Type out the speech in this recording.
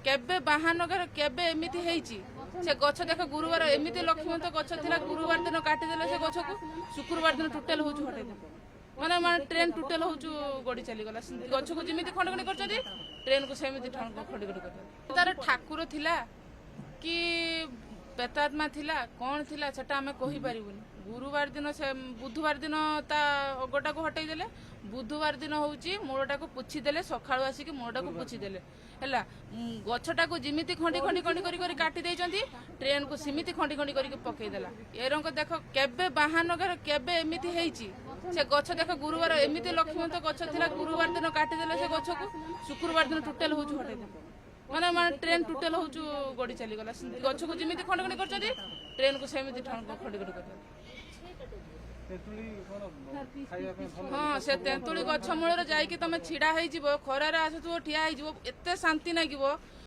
केबे महानगर केबे एमिति हेइची से गछ देख गुरुवार एमिति लक्ष्मण गछ थिला गुरुवार दिन काटिदेले से गछ को शुक्रवार दिन टोटल होउछु हटाई माने माने ट्रेन टोटल होउछु गड़ी चली गला गछ को जिमिति खंडखंडी करछथि ट्रेन को सेमिति खंडखंडी कर तार ठाकुर थिला कि पेतात्मा थिला कौन थिला सेटा आमे कहि परिबुनी गुरुवार दिन से बुधवार दिन ता अगटा को हटाई देले बुधवार दिन होउची मोड़टा को पुछि देले सखाळु आसी कि मोड़टा को पुछि देले हैला गछटा को जिमिति खंडी खंडी खंडी करी करी काटी देइचंती ट्रेन को सिमिति खंडी खंडी करी पकई देला एरंक देख केबे महानगर केबे एमिति हेइची से गछ देख गुरुवार एमिति लक्ष्मण गछ थिला गुरुवार दिन काटी देले से गछ को शुक्रवार दिन टोटल होउछु हटाई देले माने माने ट्रेन टोटल होउछु गड़ी चली गला गछ को जिमिति खंडखंडी करछथि ट्रेन को सेमिति खंडी खंडी कर हाँ से तेंतुली गछ मूल जाइए तुम छिड़ा हो खरार आसुव ठिया हो एत शांति लगे